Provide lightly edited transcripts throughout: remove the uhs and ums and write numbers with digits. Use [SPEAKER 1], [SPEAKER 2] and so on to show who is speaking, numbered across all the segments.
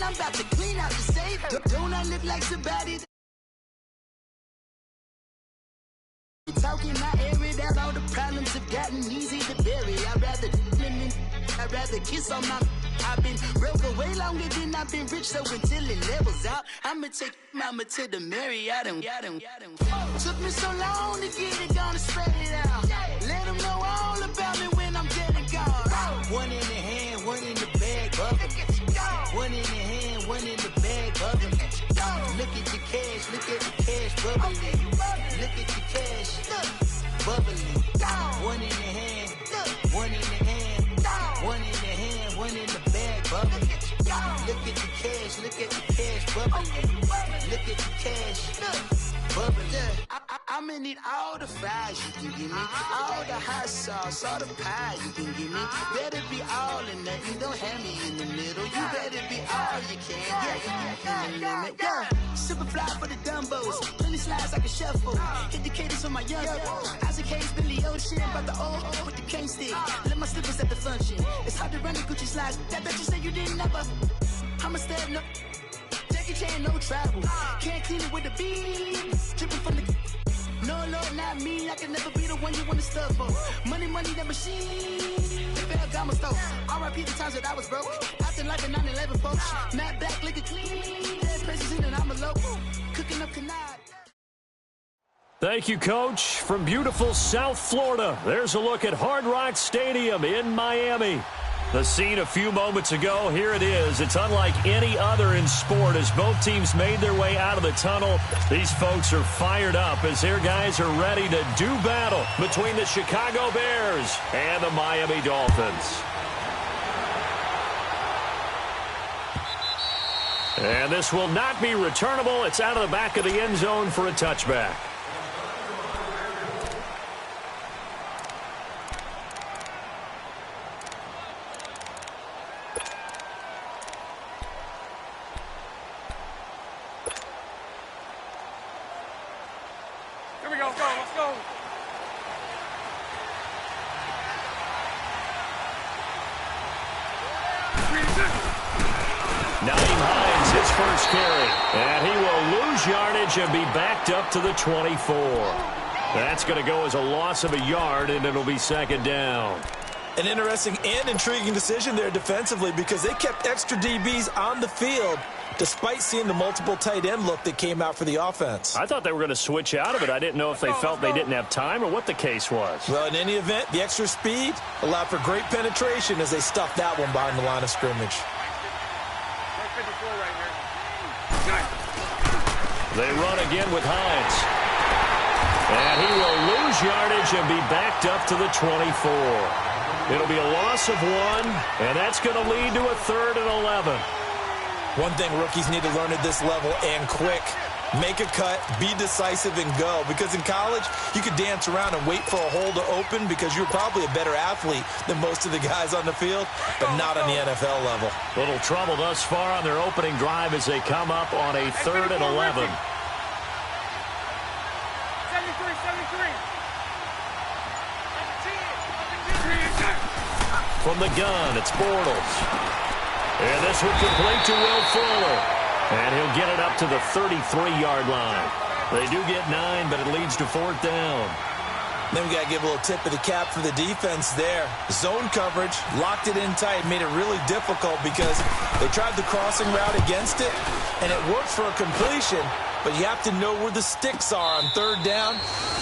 [SPEAKER 1] I'm about to clean out the safe. Don't I look like somebody? Talking, I air it out. All the problems have gotten easy to bury. I'd rather kiss on my. I've been broke for way longer than I've been rich, so until it levels out, I'ma take mama to the Marriott. Took me so long to get it, gonna spread it out. Let them know all about me when I'm dead and gone. One in the hand, one in the bag, bubbling. One in the hand, one in the bag, bubbling. Look at the cash, look at the cash, bubbling. Look at the cash, bubbling. One in the hand, one in the hand, one in the hand, one in the bag, bubbling. Look at the cash, look at the cash, bubbling. Look at the cash, bubbling. I'ma need all the fries you can give me, all the hot sauce, all the pie you can give me. Better be all or nothing, don't have me in the middle. You better be all you can, yeah. Super fly for the Dumbos, plenty slides like a shuffle. Hit the cadence on my young Isaac Hayes, Billy Ocean, but the old with the cane stick. Let my slippers at the function. It's hard to run the Gucci slides. That bet you say you didn't never. I'ma step no. Jackie Chan, no travel. Can't clean it with the beat. Dripping from the. No, Lord, not me. I can never be the one you want to stuff for. Money, that machine. Ferragamo stove. R.I.P. the times that I was broke. Acting like a 9/11 folks. Matte black, liquor clean. Dead president and I'm a local. Cooking up canard.
[SPEAKER 2] Thank you, Coach. From beautiful South Florida, there's a look at Hard Rock Stadium in Miami. The scene a few moments ago, here it is. It's unlike any other in sport as both teams made their way out of the tunnel. These folks are fired up as their guys are ready to do battle between the Chicago Bears and the Miami Dolphins. And this will not be returnable. It's out of the back of the end zone for a touchback. First carry, and he will lose yardage and be backed up to the 24. That's going to go as a loss of a yard, and it'll be second down.
[SPEAKER 3] An interesting and intriguing decision there defensively because they kept extra DBs on the field despite seeing the multiple tight end look that came out for the offense.
[SPEAKER 2] I thought they were going to switch out of it. I didn't know if they felt they didn't have time or what the case was.
[SPEAKER 3] Well, in any event, the extra speed allowed for great penetration as they stuffed that one behind the line of scrimmage.
[SPEAKER 2] They run again with Hines. And he will lose yardage and be backed up to the 24. It'll be a loss of one, and that's going to lead to a 3rd and 11.
[SPEAKER 3] One thing rookies need to learn at this level, and quick. Make a cut, be decisive, and go. Because in college, you could dance around and wait for a hole to open because you're probably a better athlete than most of the guys on the field, but not on the NFL level.
[SPEAKER 2] Little trouble thus far on their opening drive as they come up on a 3rd and 11.
[SPEAKER 4] 73.
[SPEAKER 2] From the gun, it's Bortles. And this will complete to Will Fuller. And he'll get it up to the 33-yard line. They do get 9, but it leads to 4th down.
[SPEAKER 3] Then we got to give a little tip of the cap for the defense there. Zone coverage, locked it in tight, made it really difficult because they tried the crossing route against it, and it worked for a completion, but you have to know where the sticks are on 3rd down.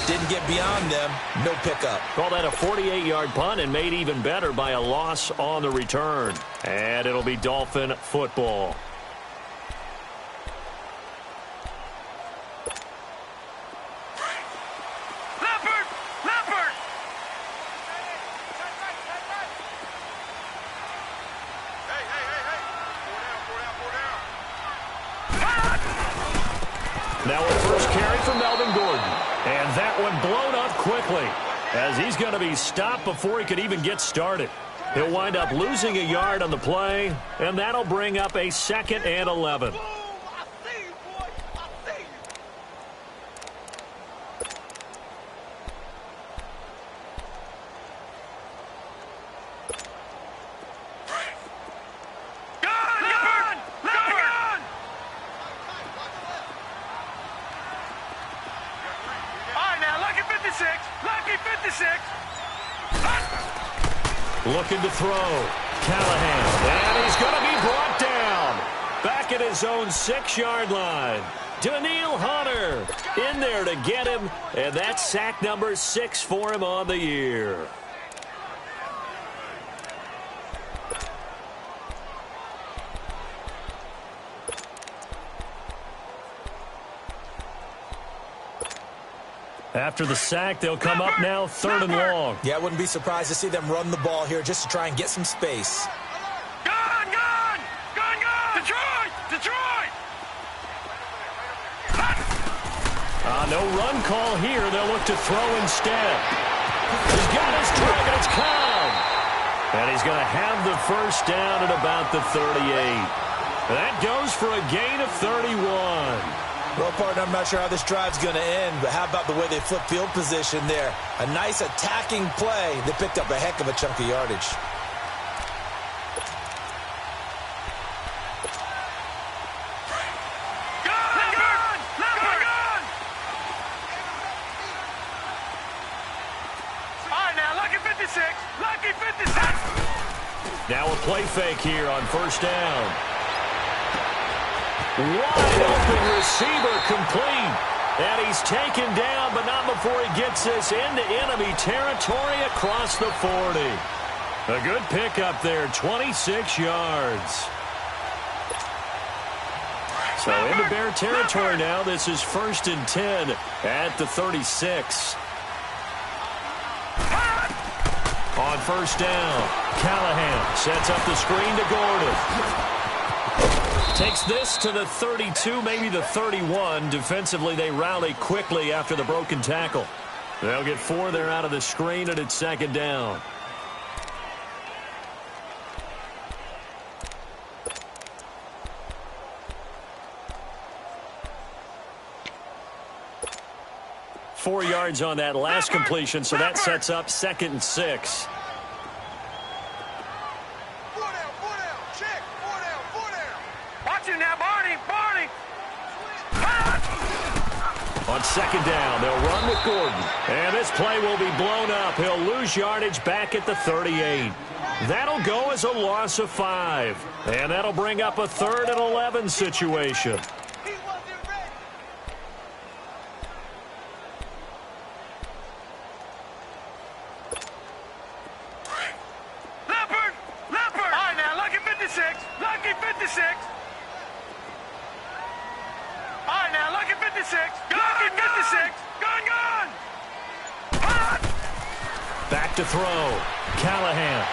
[SPEAKER 3] Didn't get beyond them, no pickup.
[SPEAKER 2] Call that a 48-yard punt and made even better by a loss on the return. And it'll be Dolphin football. Now a first carry for Melvin Gordon. And that one blown up quickly as he's going to be stopped before he could even get started. He'll wind up losing a yard on the play, and that'll bring up a 2nd and 11. Looking to throw. Callahan. And he's going to be brought down. Back at his own 6-yard line. Daniil Hunter in there to get him. And that's sack number 6 for him on the year. After the sack, they'll come up now 3rd and long.
[SPEAKER 3] Yeah, I wouldn't be surprised to see them run the ball here just to try and get some space.
[SPEAKER 4] Gun! Gun! Gun! Gun! Detroit! Detroit!
[SPEAKER 2] No run call here. They'll look to throw instead. He's got his target. It's Cobb. And he's going to have the first down at about the 38. That goes for a gain of 31.
[SPEAKER 3] Well, partner, I'm not sure how this drive's going to end, but how about the way they flip field position there? A nice attacking play. They picked up a heck of a chunk of yardage.
[SPEAKER 2] Now a play fake here on first down. Wide open receiver complete. And he's taken down, but not before he gets this into enemy territory across the 40. A good pickup there, 26 yards. So into Bear territory now. This is 1st and 10 at the 36. On first down, Callahan sets up the screen to Gordon. Takes this to the 32, maybe the 31. Defensively, they rally quickly after the broken tackle. They'll get 4 there out of the screen, and it's 2nd down. Four yards on that last completion, so that sets up 2nd and 6. On 2nd down, they'll run with Gordon. And this play will be blown up. He'll lose yardage back at the 38. That'll go as a loss of 5. And that'll bring up a 3rd and 11 situation.
[SPEAKER 4] Leopard! All right, now, lucky 56. Lucky 56. All right, now, lucky 56. Lucky 56. Gun!
[SPEAKER 2] Back to throw. Callahan.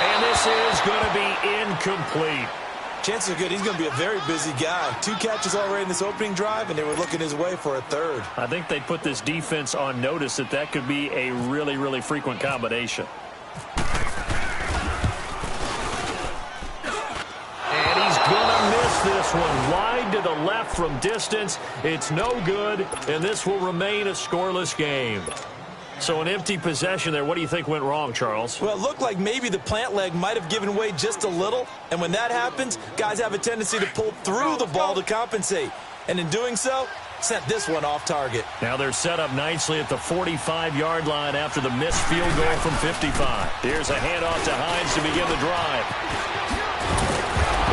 [SPEAKER 2] And this is going to be incomplete.
[SPEAKER 3] Chances are good he's going to be a very busy guy. 2 catches already in this opening drive, and they were looking his way for a 3rd.
[SPEAKER 2] I think they put this defense on notice that could be a really, really frequent combination. And he's going to miss this one. Wide to the left from distance. It's no good, and this will remain a scoreless game. So an empty possession there. What do you think went wrong, Charles?
[SPEAKER 3] Well, it looked like maybe the plant leg might have given way just a little. And when that happens, guys have a tendency to pull through the ball to compensate. And in doing so, sent this one off target.
[SPEAKER 2] Now they're set up nicely at the 45-yard line after the missed field goal from 55. Here's a handoff to Hines to begin the drive.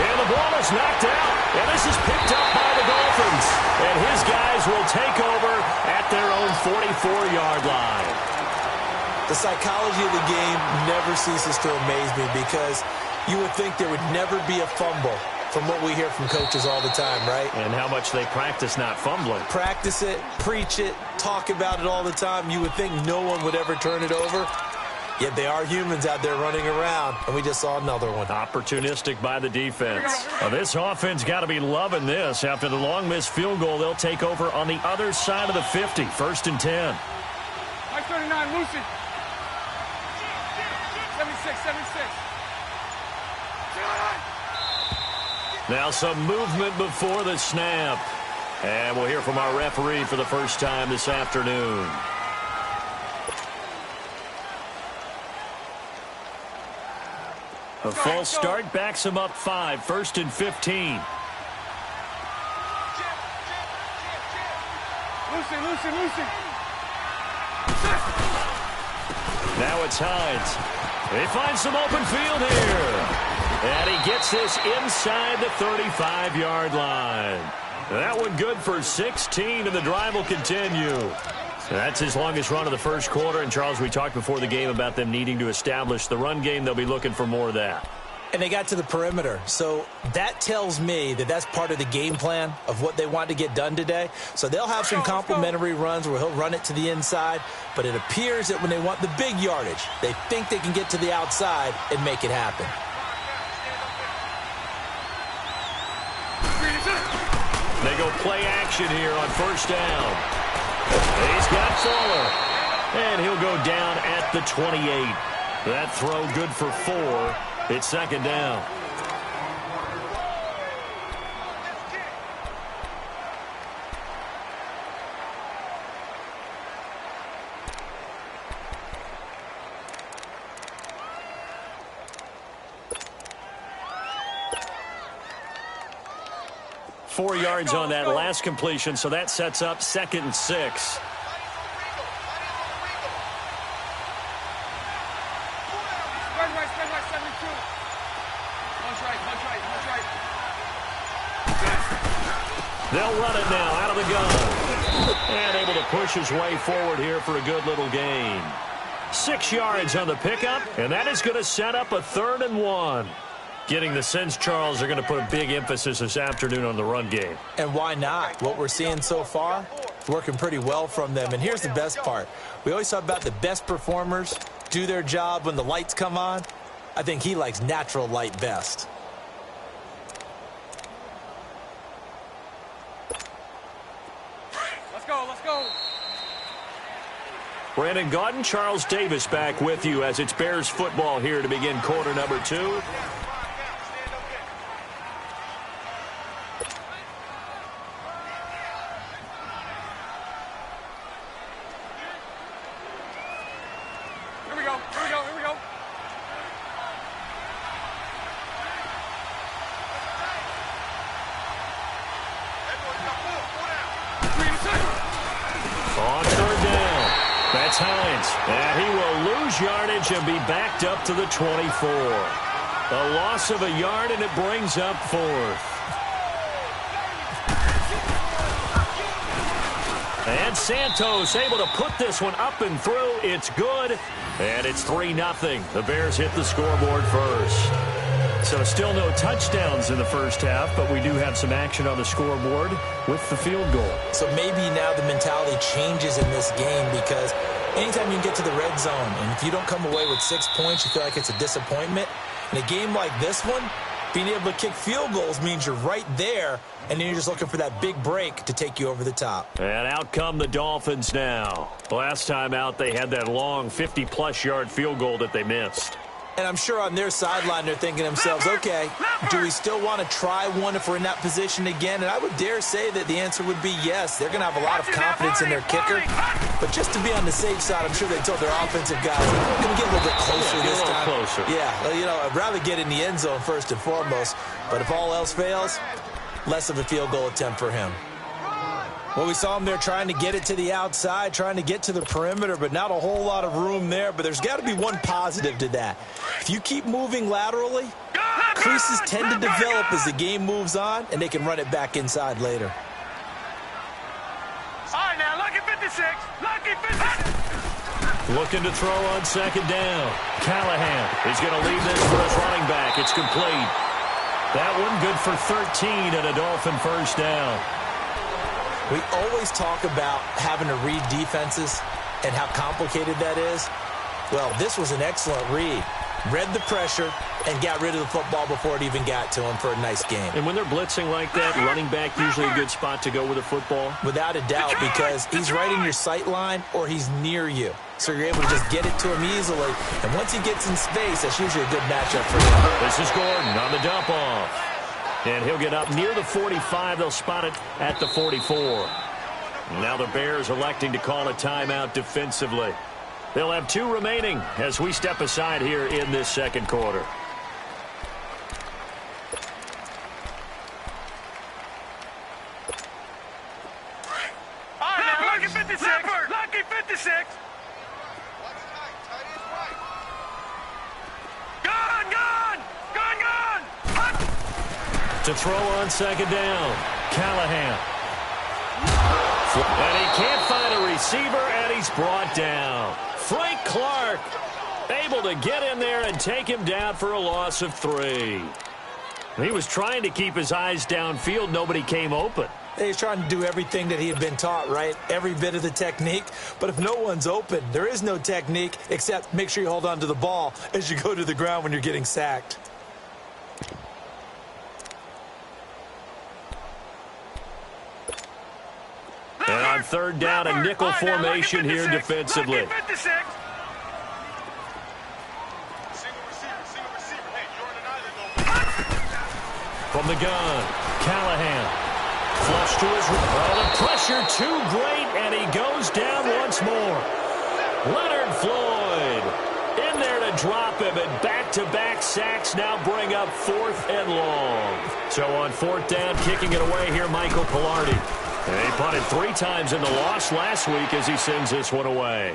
[SPEAKER 2] And the ball is knocked out. And this is picked up by the Dolphins. And his guys will take over at their own 44-yard line.
[SPEAKER 3] The psychology of the game never ceases to amaze me because you would think there would never be a fumble from what we hear from coaches all the time, right?
[SPEAKER 2] And how much they practice not fumbling.
[SPEAKER 3] Practice it, preach it, talk about it all the time. You would think no one would ever turn it over. Yet they are humans out there running around, and we just saw another one.
[SPEAKER 2] Opportunistic by the defense. Well, this offense got to be loving this. After the long missed field goal, they'll take over on the other side of the 50. 1st and 10.
[SPEAKER 4] 39, Lucy. 76.
[SPEAKER 2] Now some movement before the snap. And we'll hear from our referee for the first time this afternoon. A false start backs him up 5. 1st and 15.
[SPEAKER 4] Lucy.
[SPEAKER 2] Now it's Hines. He finds some open field here. And he gets this inside the 35-yard line. That one good for 16, and the drive will continue. That's his longest run of the first quarter. And, Charles, we talked before the game about them needing to establish the run game. They'll be looking for more of that.
[SPEAKER 3] And they got to the perimeter. So that tells me that that's part of the game plan of what they want to get done today. So they'll have some complementary runs where he'll run it to the inside. But it appears that when they want the big yardage, they think they can get to the outside and make it happen.
[SPEAKER 2] They go play action here on first down. He's got Fuller. And he'll go down at the 28. That throw good for 4. It's second down. Four yards on that last completion, so that sets up 2nd and 6. They'll run it now out of the gun. And able to push his way forward here for a good little gain. 6 yards on the pickup, and that is going to set up a 3rd and 1. Getting the sense, Charles, they're going to put a big emphasis this afternoon on the run game.
[SPEAKER 3] And why not? What we're seeing so far, working pretty well from them. And here's the best part. We always talk about the best performers do their job when the lights come on. I think he likes natural light best.
[SPEAKER 4] Let's go.
[SPEAKER 2] Brandon Gaudin, Charles Davis back with you as it's Bears football here to begin quarter number 2. And he will lose yardage and be backed up to the 24. A loss of a yard, and it brings up 4th. And Santos able to put this one up and through. It's good, and it's 3-0. The Bears hit the scoreboard first. So still no touchdowns in the first half, but we do have some action on the scoreboard with the field goal.
[SPEAKER 3] So maybe now the mentality changes in this game because anytime you can get to the red zone, and if you don't come away with 6 points, you feel like it's a disappointment. In a game like this one, being able to kick field goals means you're right there, and then you're just looking for that big break to take you over the top.
[SPEAKER 2] And out come the Dolphins now. Last time out, they had that long 50-plus yard field goal that they missed.
[SPEAKER 3] And I'm sure on their sideline they're thinking to themselves, okay, do we still want to try one if we're in that position again? And I would dare say that the answer would be yes. They're going to have a lot of confidence in their kicker. But just to be on the safe side, I'm sure they told their offensive guys, we're going to get a little bit closer this time.
[SPEAKER 2] Closer.
[SPEAKER 3] Yeah, well, you know, I'd rather get in the end zone first and foremost. But if all else fails, less of a field goal attempt for him. Well, we saw him there trying to get it to the outside, trying to get to the perimeter, but not a whole lot of room there. But there's got to be one positive to that. If you keep moving laterally, creases tend to develop as the game moves on, and they can run it back inside later.
[SPEAKER 4] All right, now, lucky 56. Lucky 56.
[SPEAKER 2] Looking to throw on second down. Callahan is going to leave this for his running back. It's complete. That one good for 13 and a Dolphin first down.
[SPEAKER 3] We always talk about having to read defenses and how complicated that is. Well, this was an excellent read. Read the pressure and got rid of the football before it even got to him for a nice game.
[SPEAKER 2] And when they're blitzing like that, running back usually a good spot to go with a football?
[SPEAKER 3] Without a doubt, because he's right in your sight line or he's near you. So you're able to just get it to him easily. And once he gets in space, that's usually a good matchup for him.
[SPEAKER 2] This is Gordon on the dump off. And he'll get up near the 45. They'll spot it at the 44. Now the Bears electing to call a timeout defensively. They'll have 2 remaining as we step aside here in this second quarter.
[SPEAKER 4] All right, now, lucky 56. Lucky 56.
[SPEAKER 2] To throw on second down. Callahan. And he can't find a receiver, and he's brought down. Frank Clark able to get in there and take him down for a loss of 3. He was trying to keep his eyes downfield. Nobody came open.
[SPEAKER 3] He's trying to do everything that he had been taught, right? Every bit of the technique. But if no one's open, there is no technique except make sure you hold on to the ball as you go to the ground when you're getting sacked.
[SPEAKER 2] And on third down, a nickel formation here defensively. From the gun, Callahan. Flush to his right. The pressure too great, and he goes down once more. Leonard Floyd in there to drop him, and back-to-back sacks now bring up 4th and long. So on 4th down, kicking it away here, Michael Pilardi. And he punted 3 times in the loss last week as he sends this one away.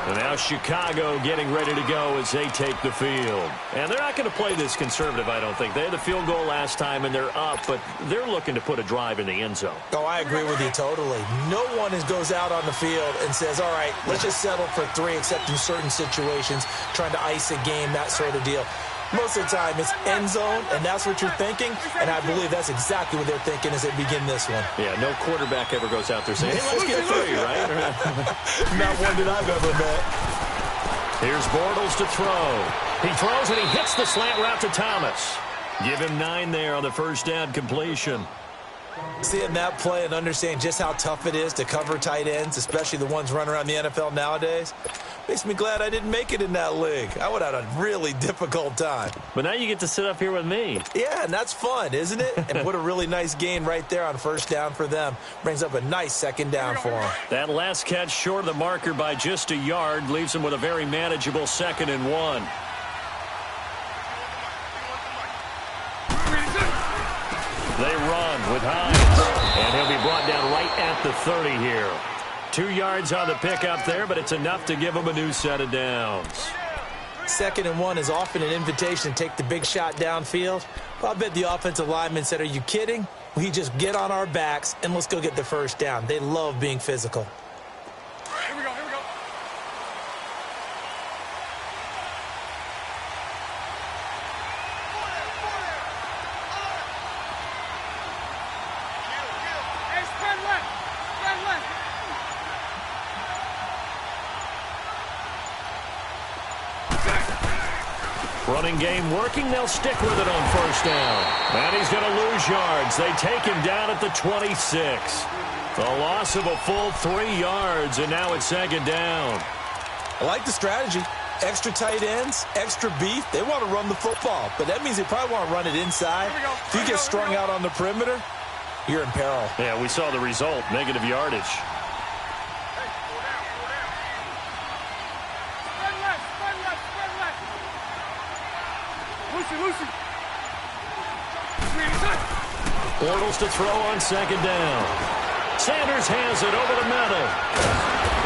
[SPEAKER 2] And now Chicago getting ready to go as they take the field. And they're not going to play this conservative, I don't think. They had the field goal last time, and they're up, but they're looking to put a drive in the end zone.
[SPEAKER 3] Oh, I agree with you totally. No one goes out on the field and says, all right, let's just settle for 3, except in certain situations, trying to ice a game, that sort of deal. Most of the time, it's end zone, and that's what you're thinking, and I believe that's exactly what they're thinking as they begin this one.
[SPEAKER 2] Yeah, no quarterback ever goes out there saying, hey, let's get 3, right?
[SPEAKER 3] Not one that I've ever met.
[SPEAKER 2] Here's Bortles to throw. He throws, and he hits the slant route to Thomas. Give him 9 there on the first down completion.
[SPEAKER 3] Seeing that play and understanding just how tough it is to cover tight ends, especially the ones running around the NFL nowadays, makes me glad I didn't make it in that league. I would have had a really difficult time.
[SPEAKER 2] But now you get to sit up here with me.
[SPEAKER 3] Yeah, and that's fun, isn't it? And put a really nice gain right there on first down for them. Brings up a nice second down for them.
[SPEAKER 2] That last catch short of the marker by just a yard leaves him with a very manageable 2nd and 1. They run with Hines, and he'll be brought down right at the 30 here. 2 yards on the pickup there, but it's enough to give him a new set of downs.
[SPEAKER 3] 2nd and 1 is often an invitation to take the big shot downfield. Well, I bet the offensive lineman said, are you kidding? We just get on our backs and let's go get the first down. They love being physical.
[SPEAKER 4] Here we go, here we go. Hey, spread left. Spread left.
[SPEAKER 2] Running game working. They'll stick with it on first down. And he's going to lose yards. They take him down at the 26. A loss of a full 3 yards, and now it's 2nd down.
[SPEAKER 3] I like the strategy. Extra tight ends, extra beef. They want to run the football, but that means they probably want to run it inside. If you get strung out on the perimeter, you're in peril.
[SPEAKER 2] Yeah, we saw the result, negative yardage. Bortles to throw on 2nd down. Sanders has it over the middle.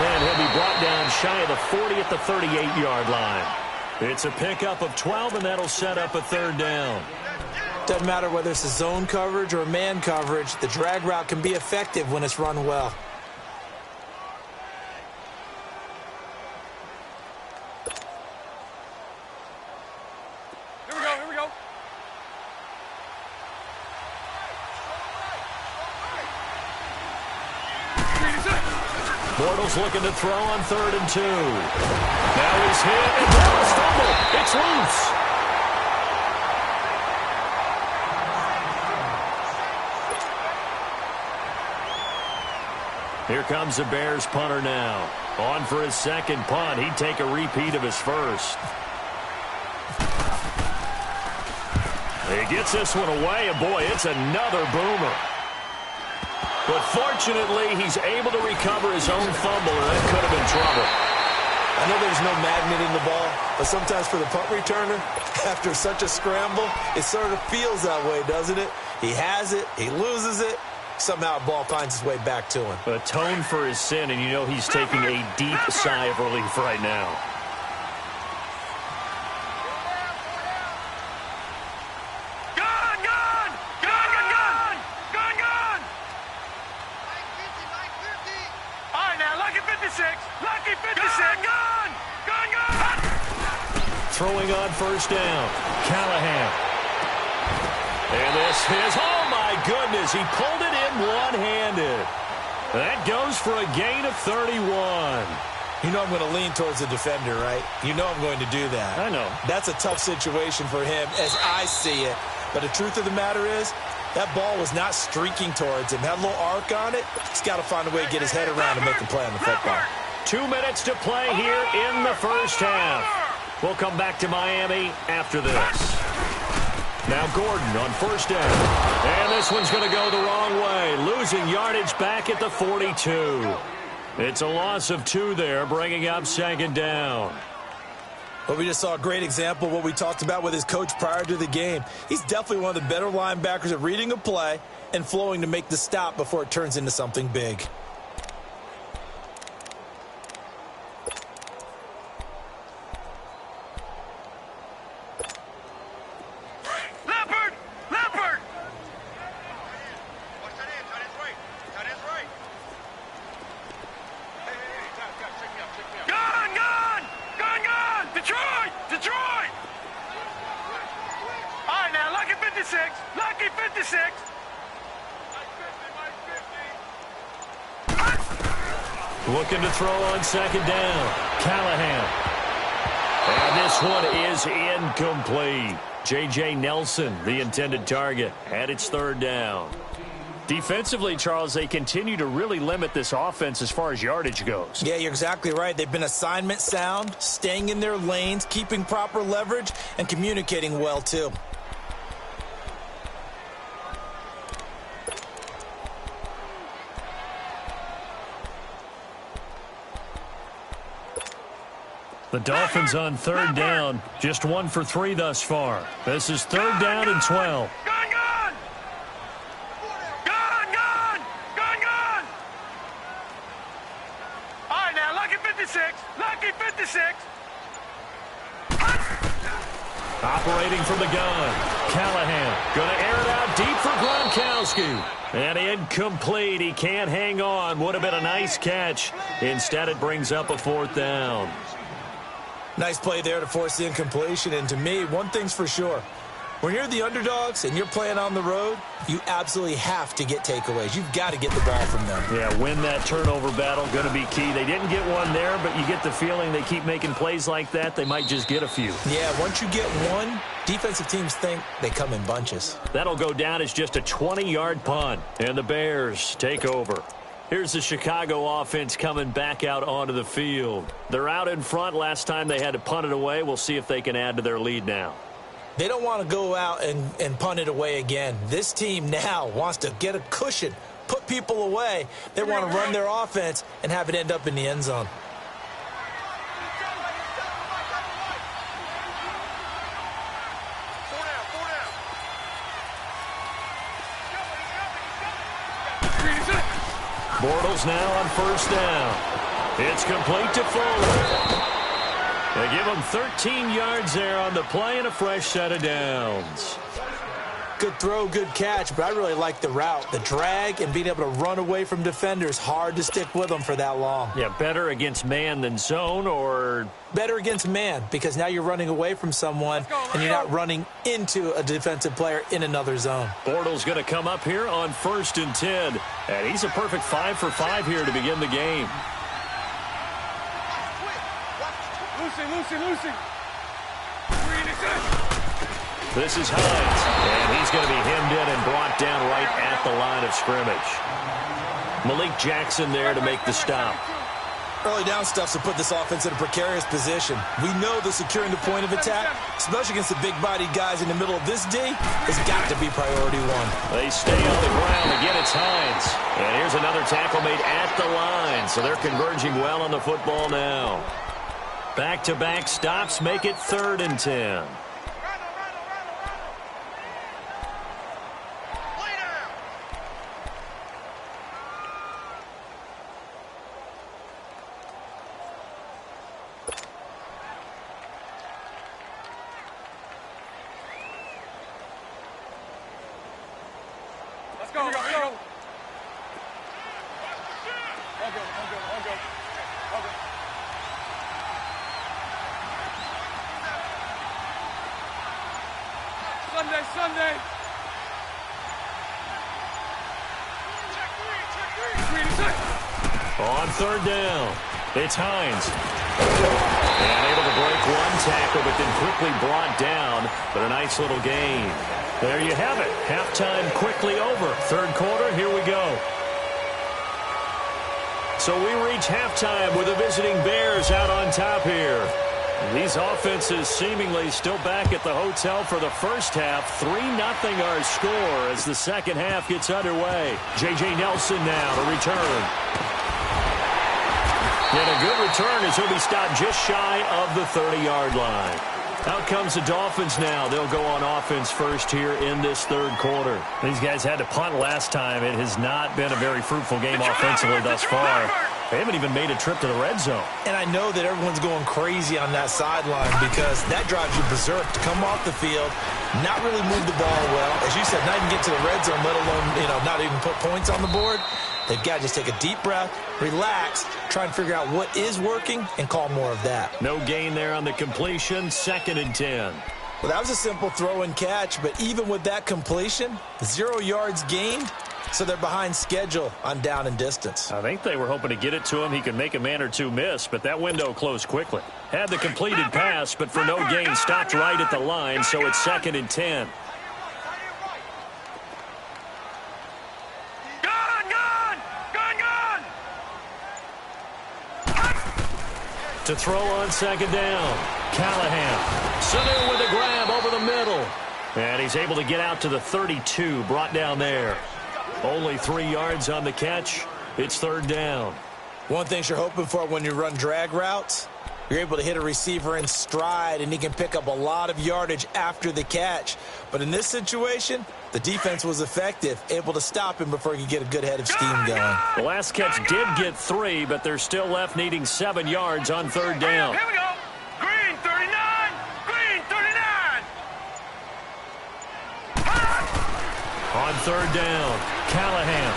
[SPEAKER 2] And he'll be brought down shy of the 40 at the 38-yard line. It's a pickup of 12, and that'll set up a 3rd down.
[SPEAKER 3] Doesn't matter whether it's a zone coverage or man coverage, the drag route can be effective when it's run well.
[SPEAKER 4] Here we go.
[SPEAKER 2] Bortles looking to throw on 3rd and 2. Now he's hit, and Bortles fumble. It's loose. Here comes the Bears punter now. On for his 2nd punt. He'd take a repeat of his first. He gets this one away, and boy, it's another boomer. But fortunately, he's able to recover his own fumble, and that could have been trouble.
[SPEAKER 3] I know there's no magnet in the ball, but sometimes for the punt returner, after such a scramble, it sort of feels that way, doesn't it? He has it, he loses it, somehow the ball finds its way back to him.
[SPEAKER 2] Atone for his sin, and you know he's taking a deep sigh of relief right now. throwing on first down. Callahan. And this is, oh my goodness, he pulled it in one-handed. That goes for a gain of 31.
[SPEAKER 3] You know I'm going to lean towards the defender, right? You know I'm going to do that.
[SPEAKER 2] I know.
[SPEAKER 3] That's a tough situation for him as I see it. But the truth of the matter is, that ball was not streaking towards him. Had a little arc on it. He's got to find a way to get his head around and make a play on the football.
[SPEAKER 2] 2 minutes to play here in the first half. We'll come back to Miami after this. Now Gordon on first down. And this one's going to go the wrong way. Losing yardage back at the 42. It's a loss of 2 there, bringing up second down.
[SPEAKER 3] Well, we just saw a great example of what we talked about with his coach prior to the game. He's definitely one of the better linebackers at reading a play and flowing to make the stop before it turns into something big.
[SPEAKER 4] Lucky 56.
[SPEAKER 2] Looking to throw on second down. Callahan. And this one is incomplete. J.J. Nelson, the intended target, at its third down. Defensively, Charles, they continue to really limit this offense as far as yardage goes.
[SPEAKER 3] Yeah, you're exactly right. They've been assignment sound, staying in their lanes, keeping proper leverage, and communicating well, too.
[SPEAKER 2] The Dolphins on third down, just 1 for 3 thus far. This is third down and 12.
[SPEAKER 4] All right, now, lucky 56. Lucky 56.
[SPEAKER 2] Operating from the gun. Callahan going to air it out deep for Gronkowski. And incomplete. He can't hang on. Would have been a nice catch. Instead, it brings up a fourth down.
[SPEAKER 3] Nice play there to force the incompletion. And to me, one thing's for sure. When you're the underdogs and you're playing on the road, you absolutely have to get takeaways. You've got to get the ball from them.
[SPEAKER 2] Yeah, win that turnover battle, going to be key. They didn't get one there, but you get the feeling they keep making plays like that, they might just get a few.
[SPEAKER 3] Yeah, once you get one, defensive teams think they come in bunches.
[SPEAKER 2] That'll go down as just a 20-yard punt, and the Bears take over. Here's the Chicago offense coming back out onto the field. They're out in front. Last time they had to punt it away. We'll see if they can add to their lead now.
[SPEAKER 3] They don't want to go out and punt it away again. This team now wants to get a cushion, put people away. They want to run their offense and have it end up in the end zone.
[SPEAKER 2] Bortles now on first down. It's complete to Fuller. They give him 13 yards there on the play and a fresh set of downs.
[SPEAKER 3] Good throw, good catch, but I really like the route. The drag and being able to run away from defenders, hard to stick with them for that long.
[SPEAKER 2] Yeah, better against man than zone, or?
[SPEAKER 3] Better against man, because now you're running away from someone and you're not running into a defensive player in another zone.
[SPEAKER 2] Bortles going to come up here on 1st and 10, and he's a perfect 5 for 5 here to begin the game.
[SPEAKER 4] Lucy.
[SPEAKER 2] This is Hines, and he's going to be hemmed in and brought down right at the line of scrimmage. Malik Jackson there to make the stop.
[SPEAKER 3] Early down stuff to put this offense in a precarious position. We know that securing the point of attack, especially against the big-bodied guys in the middle of this D, has got to be priority one.
[SPEAKER 2] They stay on the ground. Again, it's Hines. And here's another tackle made at the line, so they're converging well on the football now. Back-to-back stops make it 3rd and 10.
[SPEAKER 4] Let's go. All good. Sunday.
[SPEAKER 2] On third down, it's Hines. And able to break one tackle, but then quickly brought down. But a nice little gain. There you have it. Halftime quickly over. Third quarter, here we go. So we reach halftime with the visiting Bears out on top here. These offenses seemingly still back at the hotel for the first half. 3-0 our score as the second half gets underway. J.J. Nelson now to return. And a good return as he'll be stopped just shy of the 30-yard line. Out comes the Dolphins now. They'll go on offense first here in this third quarter. These guys had to punt last time. It has not been a very fruitful game offensively thus far. They haven't even made a trip to the red zone.
[SPEAKER 3] And I know that everyone's going crazy on that sideline because that drives you berserk to come off the field, not really move the ball well. As you said, not even get to the red zone, let alone, not even put points on the board. They've got to just take a deep breath, relax, try and figure out what is working, and call more of that.
[SPEAKER 2] No gain there on the completion, 2nd and 10.
[SPEAKER 3] Well, that was a simple throw and catch, but even with that completion, 0 yards gained, so they're behind schedule on down and distance.
[SPEAKER 2] I think they were hoping to get it to him. He could make a man or two miss, but that window closed quickly. Had the completed pass, but for no gain, stopped right at the line, so it's 2nd and 10. To throw on 2nd down. Callahan. Sanu with a grab over the middle. And he's able to get out to the 32. Brought down there. Only 3 yards on the catch. It's 3rd down.
[SPEAKER 3] One thing you're hoping for when you run drag routes, you're able to hit a receiver in stride, and he can pick up a lot of yardage after the catch. But in this situation, the defense was effective, able to stop him before he could get a good head of steam going.
[SPEAKER 2] The last catch did get 3, but they're still left needing 7 yards on 3rd down.
[SPEAKER 4] Here we go. Green 39. Green 39.
[SPEAKER 2] On 3rd down, Callahan.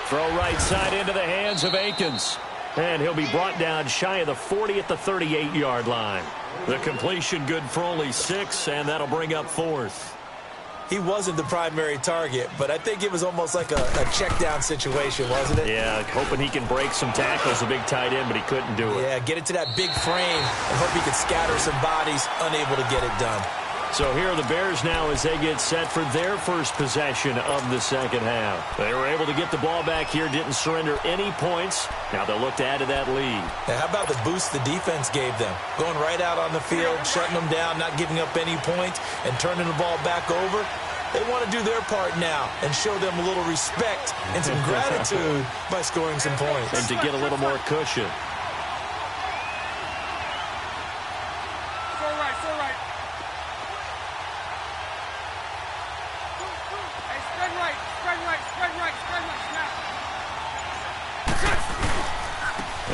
[SPEAKER 2] Throw right side into the hands of Akins. And he'll be brought down shy of the 40 at the 38-yard line. The completion good for only 6, and that'll bring up 4th.
[SPEAKER 3] He wasn't the primary target, but I think it was almost like a check-down situation, wasn't it?
[SPEAKER 2] Yeah, hoping he can break some tackles, a big tight end, but he couldn't do it.
[SPEAKER 3] Yeah, get it to that big frame and hope he could scatter some bodies, unable to get it done.
[SPEAKER 2] So here are the Bears now as they get set for their first possession of the second half. They were able to get the ball back here, didn't surrender any points. Now they'll look to add to that lead.
[SPEAKER 3] Now, how about the boost the defense gave them? Going right out on the field, shutting them down, not giving up any points, and turning the ball back over. They want to do their part now and show them a little respect and some gratitude by scoring some points.
[SPEAKER 2] And to get a little more cushion.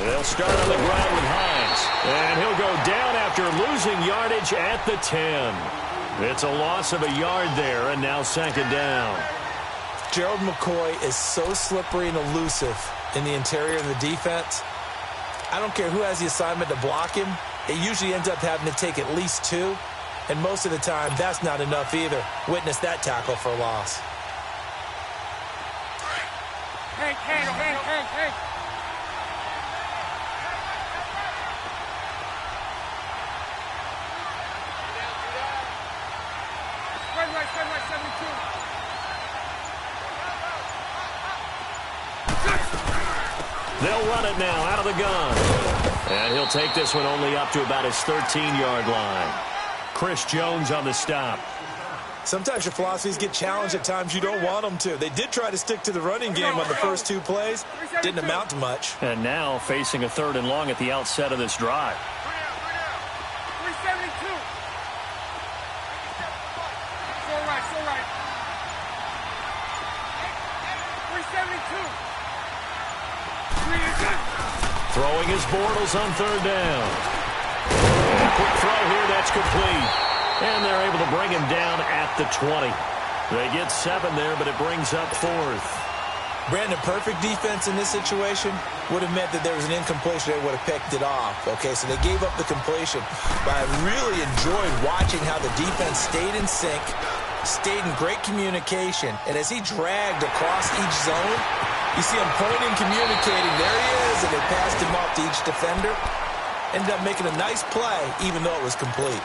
[SPEAKER 2] They'll start on the ground with Hines. And he'll go down after losing yardage at the 10. It's a loss of a yard there, and now 2nd down.
[SPEAKER 3] Gerald McCoy is so slippery and elusive in the interior of the defense. I don't care who has the assignment to block him. It usually ends up having to take at least 2. And most of the time, that's not enough either. Witness that tackle for loss.
[SPEAKER 4] Hey.
[SPEAKER 2] They'll run it now out of the gun. And he'll take this one only up to about his 13-yard line. Chris Jones on the stop.
[SPEAKER 3] Sometimes your philosophies get challenged at times you don't want them to. They did try to stick to the running game on the first 2 plays. Didn't amount to much.
[SPEAKER 2] And now facing a 3rd and long at the outset of this drive.
[SPEAKER 4] 372. So right. 372.
[SPEAKER 2] Throwing his Bortles on 3rd down. And a quick throw here, that's complete. And they're able to bring him down at the 20. They get 7 there, but it brings up 4th.
[SPEAKER 3] Brandon, perfect defense in this situation would have meant that there was an incompletion. They would have picked it off. Okay, so they gave up the completion. But I really enjoyed watching how the defense stayed in sync, stayed in great communication. And as he dragged across each zone, you see him pointing, communicating. There he is, and they passed him off to each defender. Ended up making a nice play, even though it was complete.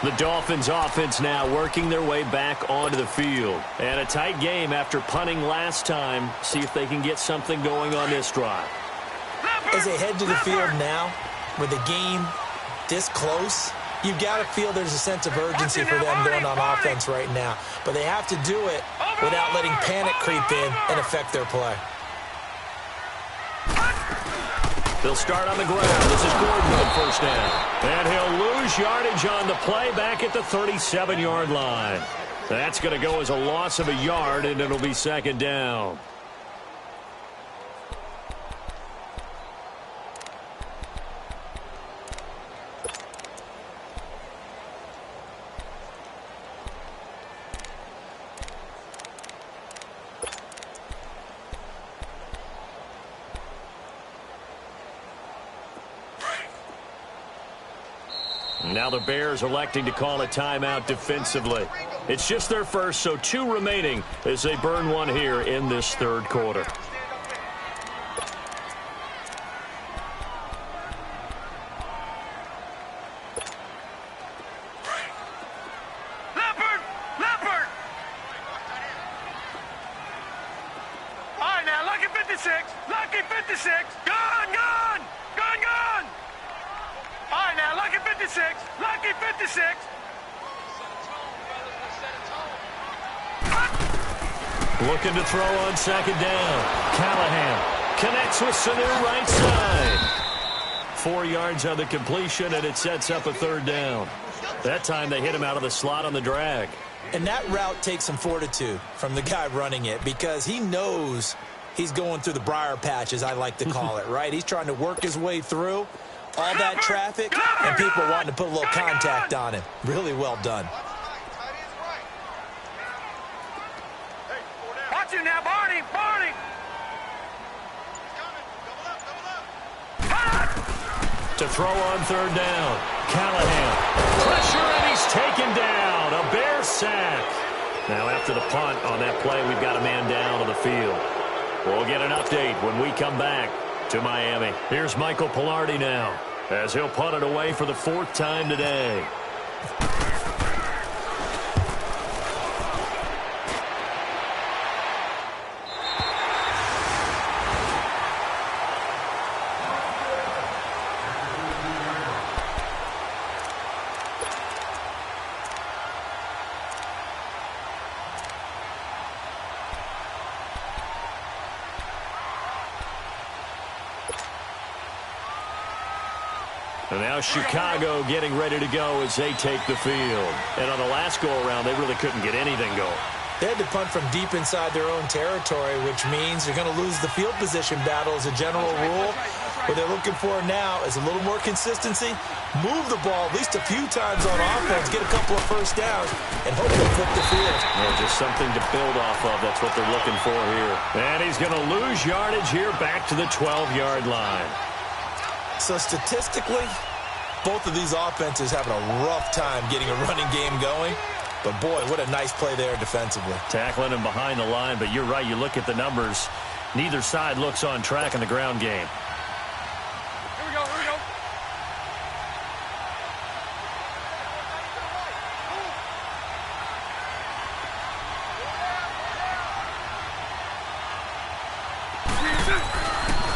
[SPEAKER 2] The Dolphins offense now working their way back onto the field. And a tight game after punting last time. See if they can get something going on this drive.
[SPEAKER 3] As they head to the field now, with the game this close, you've got to feel there's a sense of urgency for them going on offense right now. But they have to do it without letting panic creep in and affect their play.
[SPEAKER 2] They'll start on the ground. This is Gordon with first down. And he'll lose yardage on the play back at the 37-yard line. That's going to go as a loss of a yard, and it'll be second down. Now the Bears electing to call a timeout defensively. It's just their first, so 2 remaining as they burn one here in this third quarter.
[SPEAKER 4] Leopard! All right, now, lucky 56. Lucky 56. Gun! All right, now, lucky 56. Lucky 56.
[SPEAKER 2] Looking to throw on second down. Callahan connects with Sanu right side. 4 yards on the completion, and it sets up a third down. That time they hit him out of the slot on the drag.
[SPEAKER 3] And that route takes some fortitude from the guy running it because he knows he's going through the briar patch, as I like to call it, right? He's trying to work his way through all that traffic, and people wanting to put a little contact on him. Really well done.
[SPEAKER 4] Watch him now, Barney!
[SPEAKER 2] To throw on third down. Callahan. Pressure, and he's taken down. A Bear sack. Now after the punt on that play, we've got a man down on the field. We'll get an update when we come back to Miami. Here's Michael Pilardi now as he'll punt it away for the 4th time today. And now Chicago getting ready to go as they take the field. And on the last go-around, they really couldn't get anything going.
[SPEAKER 3] They had to punt from deep inside their own territory, which means they're going to lose the field position battle as a general rule. What they're looking for now is a little more consistency, move the ball at least a few times on offense, get a couple of first downs, and hope they flip the field.
[SPEAKER 2] Well, just something to build off of. That's what they're looking for here. And he's going to lose yardage here back to the 12-yard line.
[SPEAKER 3] So statistically, both of these offenses having a rough time getting a running game going. But, boy, what a nice play there defensively.
[SPEAKER 2] Tackling him behind the line, but you're right. You look at the numbers. Neither side looks on track in the ground game.
[SPEAKER 4] Here we go.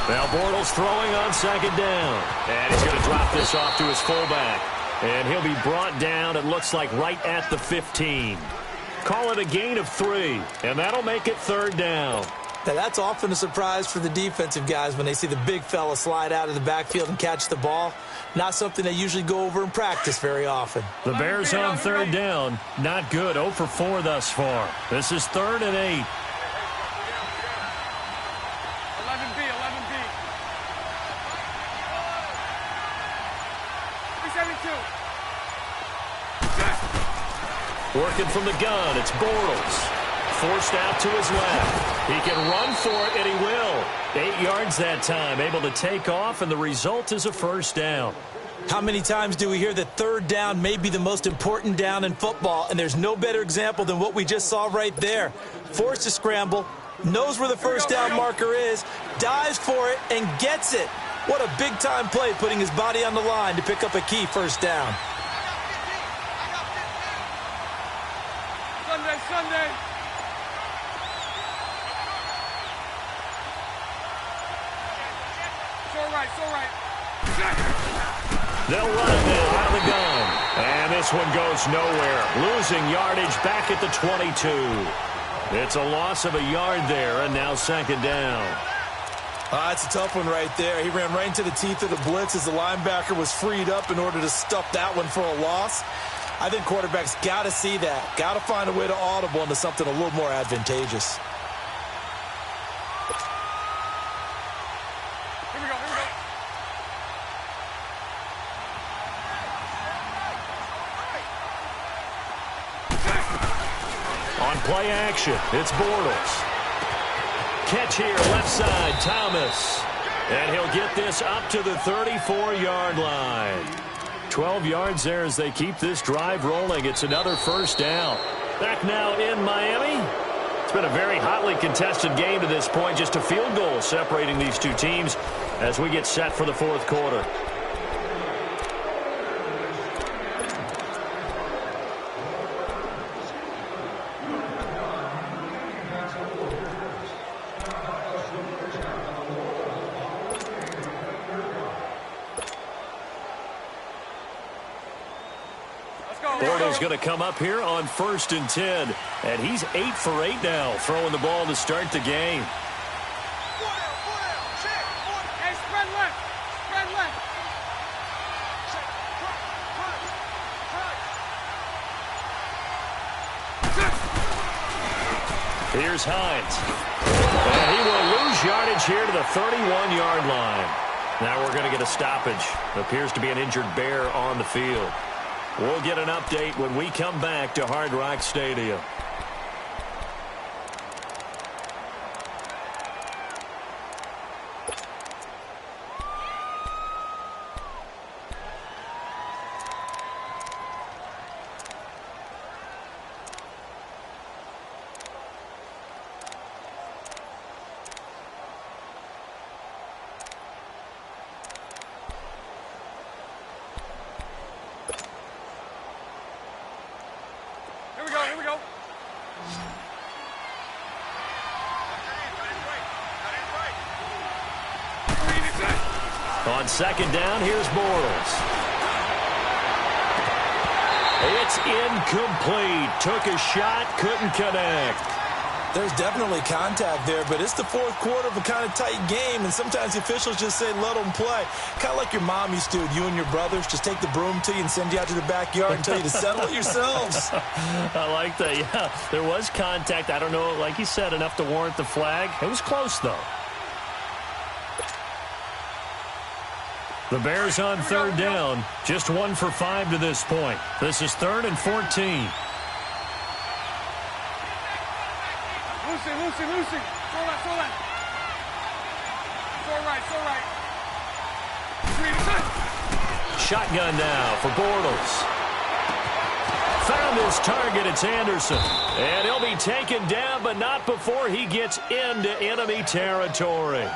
[SPEAKER 2] Now Bortles throwing on second down. And he's going to drop this off to his fullback. And he'll be brought down, it looks like, right at the 15. Call it a gain of 3. And that'll make it third down.
[SPEAKER 3] Now, that's often a surprise for the defensive guys when they see the big fella slide out of the backfield and catch the ball. Not something they usually go over in practice very often.
[SPEAKER 2] The Bears on third down. Not good. 0 for 4 thus far. This is 3rd and 8.
[SPEAKER 4] 11B.
[SPEAKER 2] Working from the gun, it's Bortles. forced out to his left. He can run for it, and he will. 8 yards that time, able to take off, and the result is a first down.
[SPEAKER 3] How many times do we hear that third down may be the most important down in football, and there's no better example than what we just saw right there. Forced to scramble, knows where the first down marker is, dives for it, and gets it. What a big-time play, putting his body on the line to pick up a key first down.
[SPEAKER 4] Sunday. It's all right.
[SPEAKER 2] They'll run it now out of the gun. And this one goes nowhere. Losing yardage back at the 22. It's a loss of a yard there, and now second down.
[SPEAKER 3] That's a tough one right there. He ran right into the teeth of the blitz as the linebacker was freed up in order to stuff that one for a loss. I think quarterbacks got to see that. Got to find a way to audible into something a little more advantageous.
[SPEAKER 4] Here we go.
[SPEAKER 2] On play action, it's Bortles. Catch here, left side, Thomas. And he'll get this up to the 34-yard line. 12 yards there as they keep this drive rolling. It's another first down. Back now in Miami. It's been a very hotly contested game to this point. Just a field goal separating these two teams as we get set for the fourth quarter. Bortles going to come up here on 1st and 10. And he's 8 for 8 now, throwing the ball to start the game.
[SPEAKER 4] Hey, spread left.
[SPEAKER 2] Here's Hines. And he will lose yardage here to the 31-yard line. Now we're going to get a stoppage. Appears to be an injured Bear on the field. We'll get an update when we come back to Hard Rock Stadium.
[SPEAKER 4] Here we go.
[SPEAKER 2] On second down, here's Bortles. It's incomplete. Took a shot, couldn't connect.
[SPEAKER 3] There's definitely contact there, but it's the fourth quarter of a kind of tight game, and sometimes the officials just say, let them play. Kind of like your mom used to, you and your brothers, just take the broom to you and send you out to the backyard and tell you to settle it yourselves.
[SPEAKER 2] I like that, yeah. There was contact. I don't know, like you said, enough to warrant the flag. It was close, though. The Bears on third down, just 1 for 5 to this point. This is 3rd and 14.
[SPEAKER 4] Lucy. It's all right.
[SPEAKER 2] Shotgun now for Bortles. Found his target. It's Anderson. And he'll be taken down, but not before he gets into enemy territory.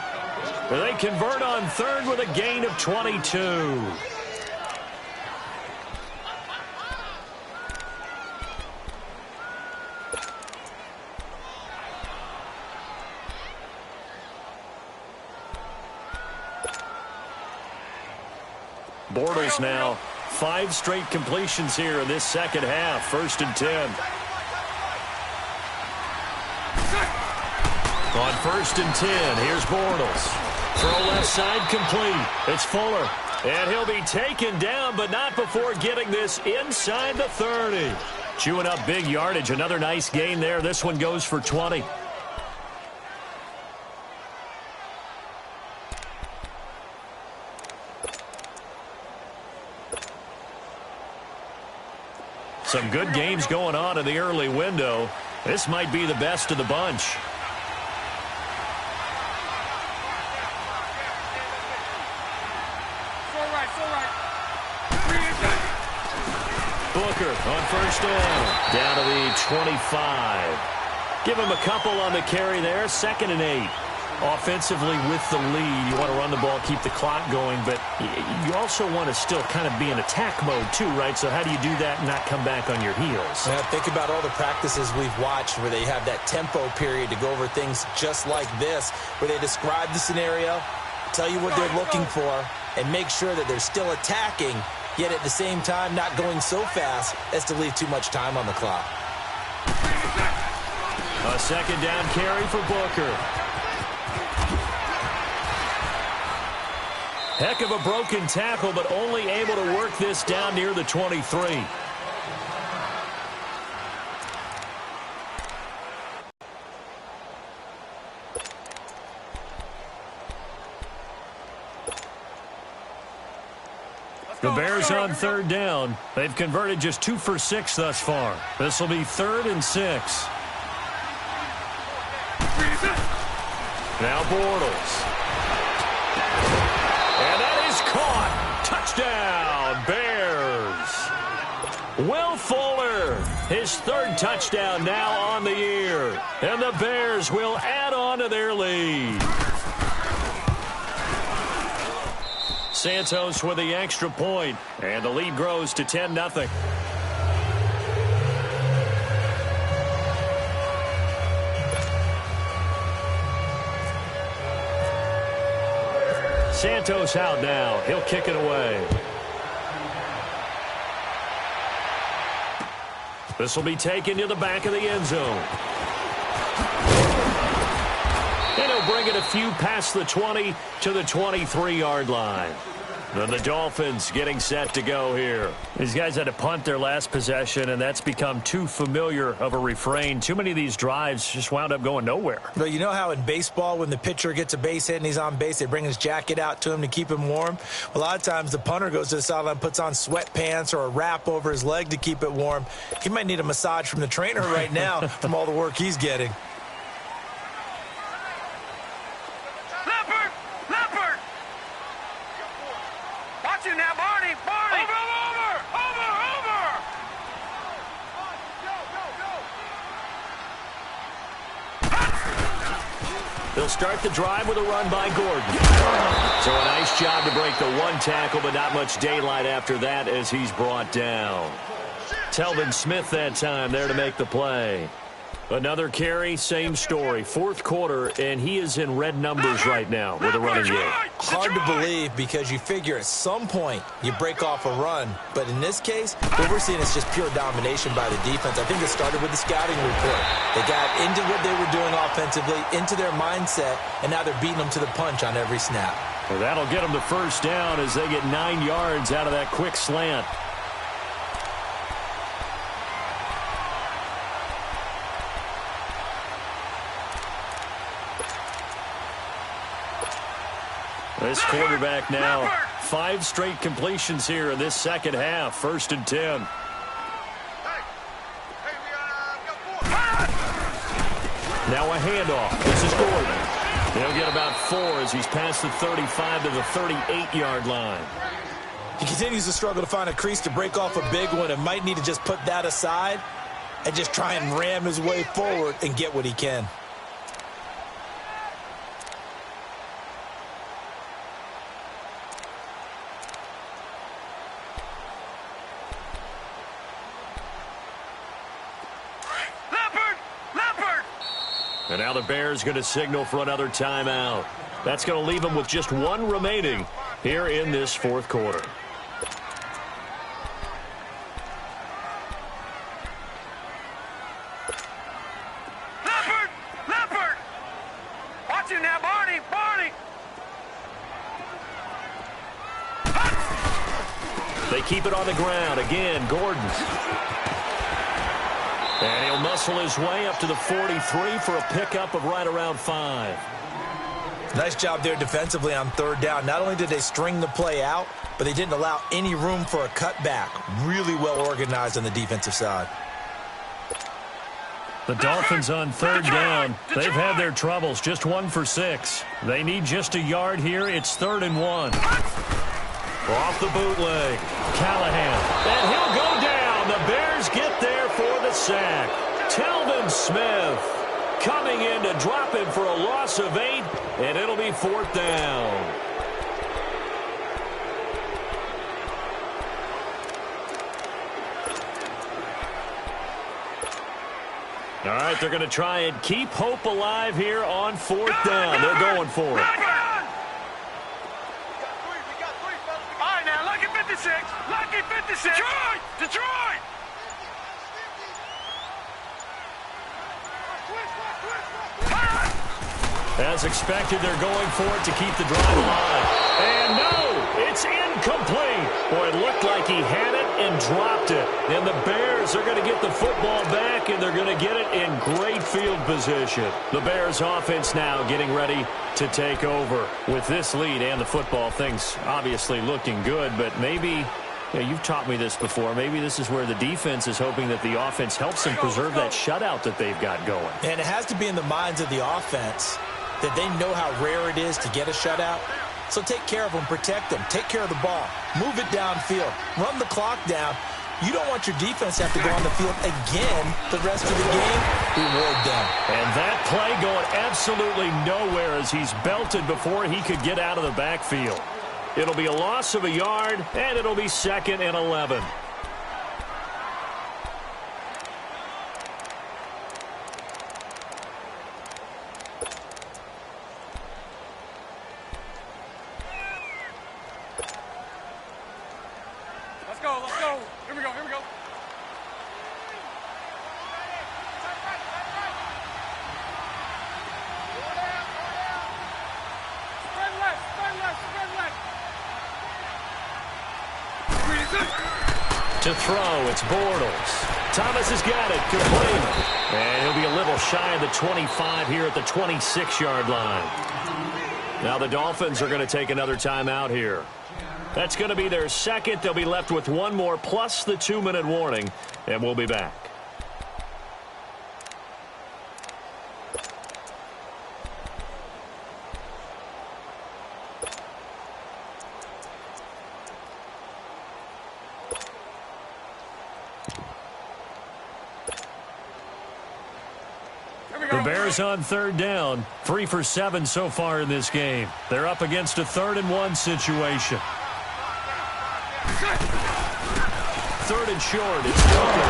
[SPEAKER 2] They convert on third with a gain of 22. Bortles now 5 straight completions here in this second half. 1st and 10. On 1st and 10, here's Bortles. Throw left side complete. It's Fuller. And he'll be taken down, but not before getting this inside the 30. Chewing up big yardage. Another nice gain there. This one goes for 20. Some good games going on in the early window. This might be the best of the bunch. Booker on first down to the 25. Give him a couple on the carry there. 2nd and 8. Offensively with the lead, you want to run the ball, keep the clock going, but you also want to still kind of be in attack mode too, right? So how do you do that and not come back on your heels?
[SPEAKER 3] Yeah, think about all the practices we've watched where they have that tempo period to go over things just like this, where they describe the scenario, tell you what they're looking for, and make sure that they're still attacking, yet at the same time not going so fast as to leave too much time on the clock.
[SPEAKER 2] A 2nd down carry for Booker. Heck of a broken tackle, but only able to work this down near the 23. The Bears on 3rd down. They've converted just 2 for 6 thus far. This will be 3rd and 6. Now Bortles. And that is caught. Touchdown, Bears. Will Fuller, his 3rd touchdown now on the year. And the Bears will add on to their lead. Santos with the extra point, and the lead grows to 10-0. Santos out now. He'll kick it away. This will be taken to the back of the end zone. And he'll bring it a few past the 20 to the 23-yard line. And the Dolphins getting set to go here. These guys had to punt their last possession, and that's become too familiar of a refrain. Too many of these drives just wound up going nowhere.
[SPEAKER 3] Well, you know how in baseball when the pitcher gets a base hit and he's on base, they bring his jacket out to him to keep him warm? A lot of times the punter goes to the sideline, puts on sweatpants or a wrap over his leg to keep it warm. He might need a massage from the trainer right now from all the work he's getting.
[SPEAKER 2] They'll start the drive with a run by Gordon. So a nice job to break the 1 tackle, but not much daylight after that as he's brought down. Telvin Smith that time there to make the play. Another carry, same story. 4th quarter, and he is in red numbers right now with a running game.
[SPEAKER 3] Hard to believe because you figure at some point you break off a run. But in this case, what we're seeing is just pure domination by the defense. I think it started with the scouting report. They got into what they were doing offensively, into their mindset, and now they're beating them to the punch on every snap.
[SPEAKER 2] Well, that'll get them the 1st down as they get 9 yards out of that quick slant. This quarterback now, 5 straight completions here in this 2nd half. 1st and 10. Now a handoff. This is Gordon. He'll get about 4 as he's past the 35 to the 38-yard line.
[SPEAKER 3] He continues to struggle to find a crease to break off a big one and might need to just put that aside and just try and ram his way forward and get what he can.
[SPEAKER 2] And now the Bears going to signal for another timeout. That's going to leave them with just 1 remaining here in this 4th quarter.
[SPEAKER 4] Leopard! Watch him now, Barney!
[SPEAKER 2] They keep it on the ground. Again, Gordon. And he'll muscle his way up to the 43 for a pickup of right around 5.
[SPEAKER 3] Nice job there defensively on 3rd down. Not only did they string the play out, but they didn't allow any room for a cutback. Really well organized on the defensive side.
[SPEAKER 2] The Dolphins on third down. They've had their troubles, just 1 for 6. They need just a yard here. It's 3rd and 1. Off the bootleg. Callahan. And he'll go down. The Bears get there for the sack. Telvin Smith coming in to drop him for a loss of 8, and it'll be 4th down. All right, they're going to try and keep hope alive here on 4th down. They're going for it.
[SPEAKER 4] All right, now, lucky 56. Lucky 56. Detroit! Detroit!
[SPEAKER 2] As expected, they're going for it to keep the drive alive. And no, it's incomplete. Boy, it looked like he had it and dropped it. And the Bears are going to get the football back, and they're going to get it in great field position. The Bears offense now getting ready to take over. With this lead and the football, things obviously looking good, but maybe... Yeah, you've taught me this before. Maybe this is where the defense is hoping that the offense helps them preserve that shutout that they've got going.
[SPEAKER 3] And it has to be in the minds of the offense that they know how rare it is to get a shutout. So take care of them, protect them, take care of the ball, move it downfield, run the clock down. You don't want your defense to have to go on the field again the rest of the game. Reward them.
[SPEAKER 2] And that play going absolutely nowhere as he's belted before he could get out of the backfield. It'll be a loss of a yard, and it'll be 2nd and 11.
[SPEAKER 4] Let's go, let's go. Here we go, here we go. Spread left, spread left, spread left.
[SPEAKER 2] To throw, it's Bortles. Thomas has got it, complete. And he'll be a little shy of the 25 here at the 26-yard line. Now the Dolphins are going to take another timeout here. That's going to be their second. They'll be left with one more plus the 2-minute warning, and we'll be back. The Bears on third down, 3 for 7 so far in this game. They're up against a 3rd and 1 situation. 3rd and short, it's Booker.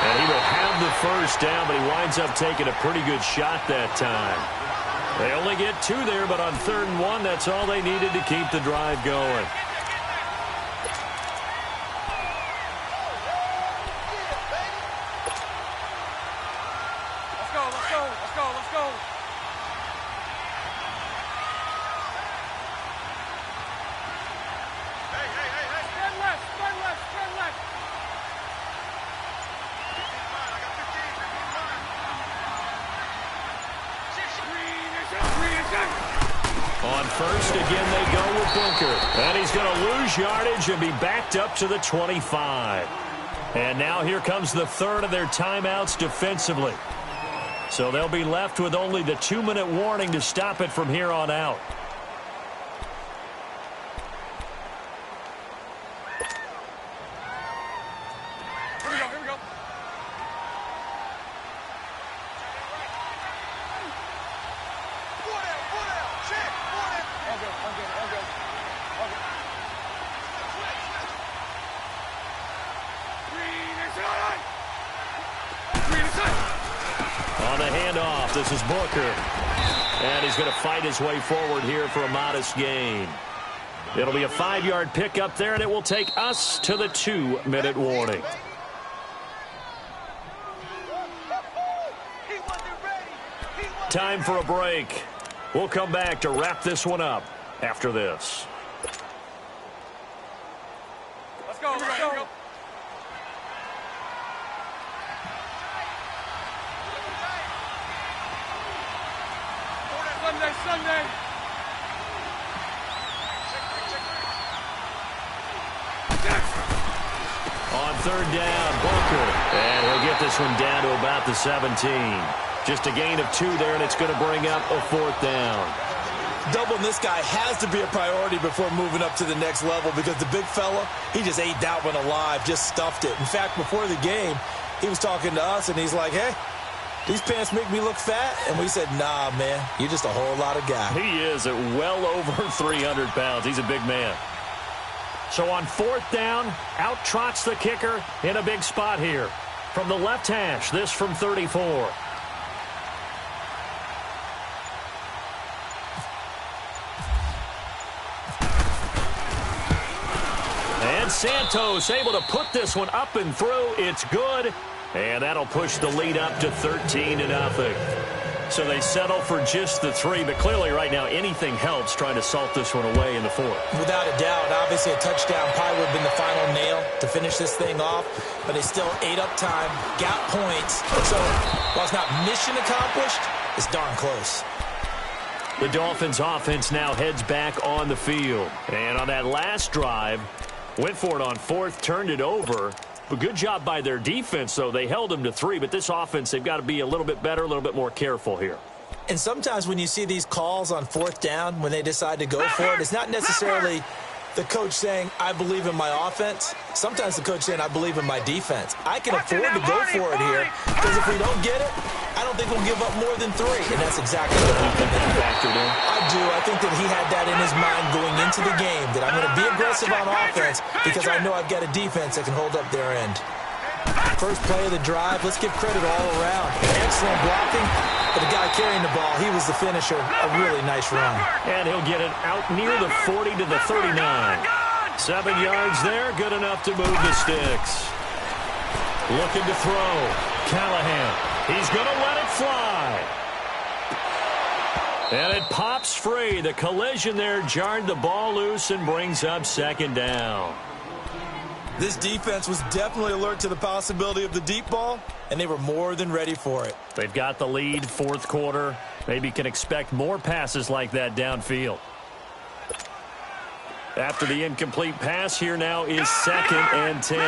[SPEAKER 2] And he will have the first down, but he winds up taking a pretty good shot that time. They only get 2 there, but on 3rd and 1, that's all they needed to keep the drive going. On first, again, they go with Booker. And he's going to lose yardage and be backed up to the 25. And now here comes the 3rd of their timeouts defensively. So they'll be left with only the 2-minute warning to stop it from here on out. On the handoff, this is Booker. And he's going to fight his way forward here for a modest gain. It'll be a 5-yard pickup there, and it will take us to the 2-minute warning. Time for a break. We'll come back to wrap this one up after this.
[SPEAKER 4] Let's go, let's go. Sunday.
[SPEAKER 2] On third down, Booker. And he'll get the this one down to about the 17. Just a gain of 2 there, and it's going to bring up a 4th down.
[SPEAKER 3] Doubling this guy has to be a priority before moving up to the next level because the big fella, he just ate that one alive, just stuffed it. In fact, before the game, he was talking to us, and he's like, hey, these pants make me look fat. And we said, nah, man, you're just a whole lot of guy.
[SPEAKER 2] He is at well over 300 pounds. He's a big man. So on 4th down, out trots the kicker in a big spot here. From the left hash, this from 34. And Santos able to put this one up and through. It's good. And that'll push the lead up to 13-0. So they settle for just the 3. But clearly right now anything helps trying to salt this one away in the 4th.
[SPEAKER 3] Without a doubt. Obviously a touchdown probably would have been the final nail to finish this thing off. But they still ate up time, got points. So while it's not mission accomplished, it's darn close.
[SPEAKER 2] The Dolphins offense now heads back on the field. And on that last drive, went for it on 4th, turned it over. But good job by their defense, though. They held them to 3, but this offense, they've got to be a little bit better, a little bit more careful here.
[SPEAKER 3] And sometimes when you see these calls on 4th down, when they decide to go for it, it's not necessarily the coach saying, I believe in my offense. Sometimes the coach saying, I believe in my defense. I can afford to go for it here, because if we don't get it, I don't think we'll give up more than 3. And that's exactly what happened.
[SPEAKER 2] Factored in.
[SPEAKER 3] I do. I think that he had that in his mind going into the game, that I'm going to be aggressive on offense because I know I've got a defense that can hold up their end. First play of the drive, let's give credit all around. Excellent blocking, but the guy carrying the ball, he was the finisher. A really nice run.
[SPEAKER 2] And he'll get it out near the 40 to the 39. 7 yards there, good enough to move the sticks. Looking to throw. Callahan. He's going to let it fly. And it pops free. The collision there jarred the ball loose and brings up 2nd down.
[SPEAKER 3] This defense was definitely alert to the possibility of the deep ball, and they were more than ready for it.
[SPEAKER 2] They've got the lead, 4th quarter. Maybe can expect more passes like that downfield. After the incomplete pass, here now is 2nd and 10.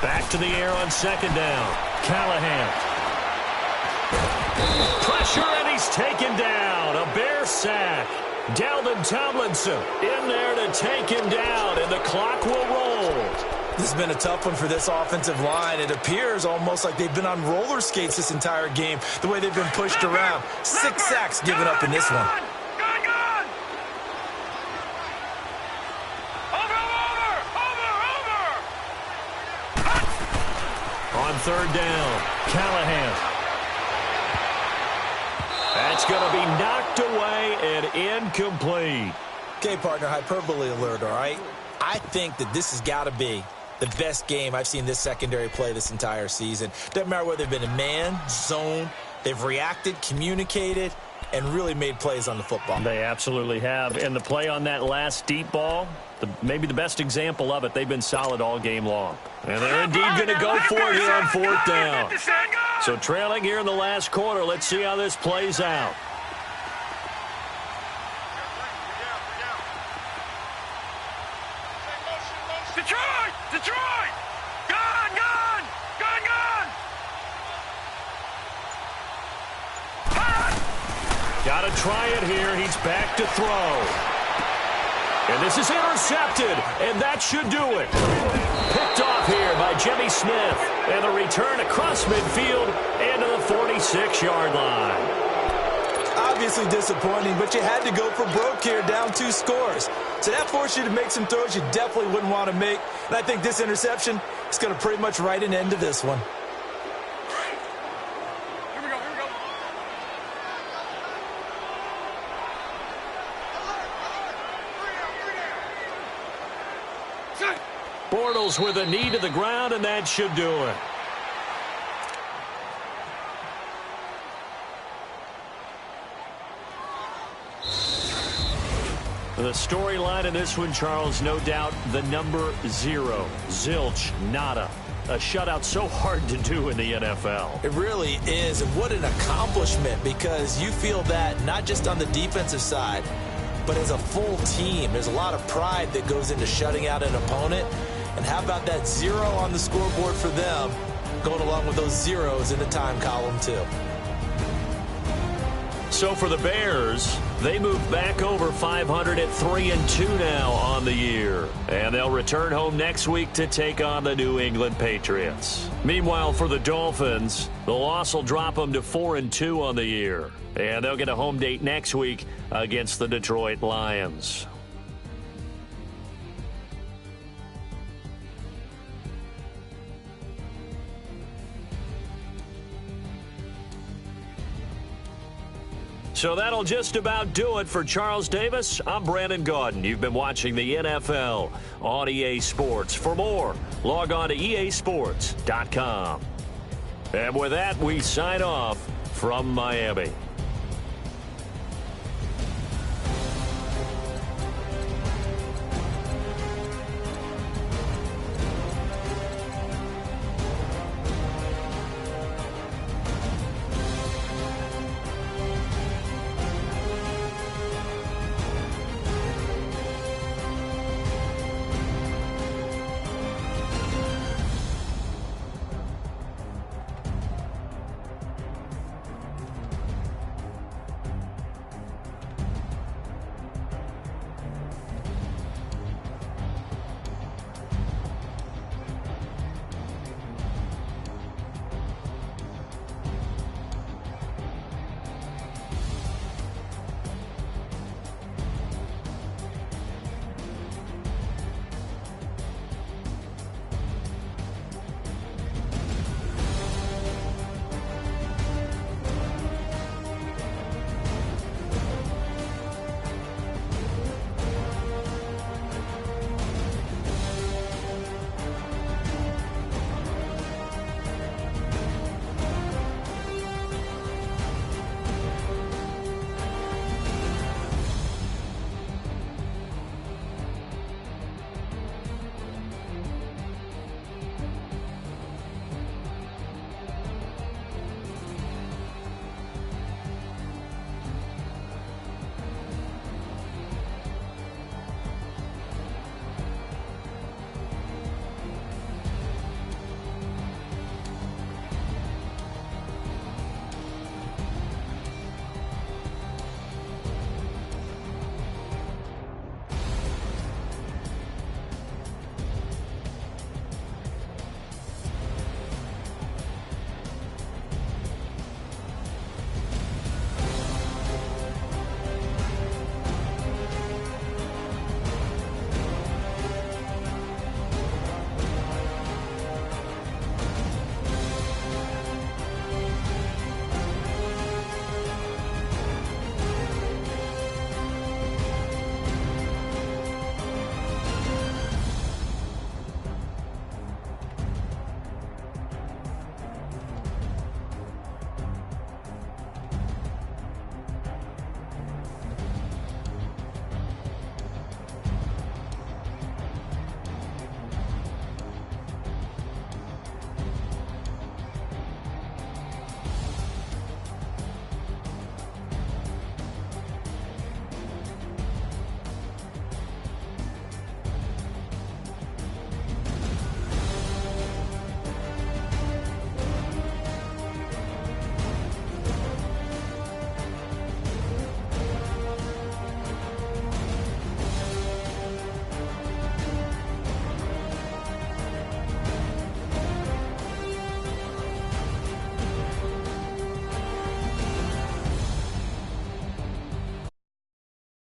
[SPEAKER 2] Back to the air on 2nd down. Callahan. Pressure, and he's taken down. A Bear sack. Dalvin Tomlinson in there to take him down, and the clock will roll.
[SPEAKER 3] This has been a tough one for this offensive line. It appears almost like they've been on roller skates this entire game, the way they've been pushed around. 6 sacks given up in this one.
[SPEAKER 2] On 3rd down, Callahan. That's going to be knocked away and incomplete.
[SPEAKER 3] Okay, partner, hyperbole alert, all right? I think that this has got to be the best game I've seen this secondary play this entire season. Doesn't matter whether they've been a man, zone, they've reacted, communicated, and really made plays on the football.
[SPEAKER 2] They absolutely have. And the play on that last deep ball, maybe the best example of it, they've been solid all game long. And they're indeed going to go for it here on 4th down. So trailing here in the last quarter, let's see how this plays out.
[SPEAKER 4] Detroit! Gone!
[SPEAKER 2] Got to try it here. He's back to throw. And this is intercepted, and that should do it. Picked off here by Jimmy Smith. And the return across midfield into the 46-yard line.
[SPEAKER 3] Obviously disappointing, but you had to go for broke here, down 2 scores. So that forced you to make some throws you definitely wouldn't want to make. And I think this interception is going to pretty much write an end to this one.
[SPEAKER 2] Bortles with a knee to the ground, and that should do it. The storyline in this one, Charles, no doubt the number 0. Zilch, nada. A shutout so hard to do in the NFL.
[SPEAKER 3] It really is, and what an accomplishment, because you feel that not just on the defensive side, but as a full team, there's a lot of pride that goes into shutting out an opponent. And how about that 0 on the scoreboard for them, going along with those zeros in the time column too.
[SPEAKER 2] So for the Bears, they move back over 500 at 3-2 now on the year. And they'll return home next week to take on the New England Patriots. Meanwhile, for the Dolphins, the loss will drop them to 4-2 on the year. And they'll get a home date next week against the Detroit Lions. So that'll just about do it for Charles Davis. I'm Brandon Gaudin. You've been watching the NFL on EA Sports. For more, log on to easports.com. And with that, we sign off from Miami.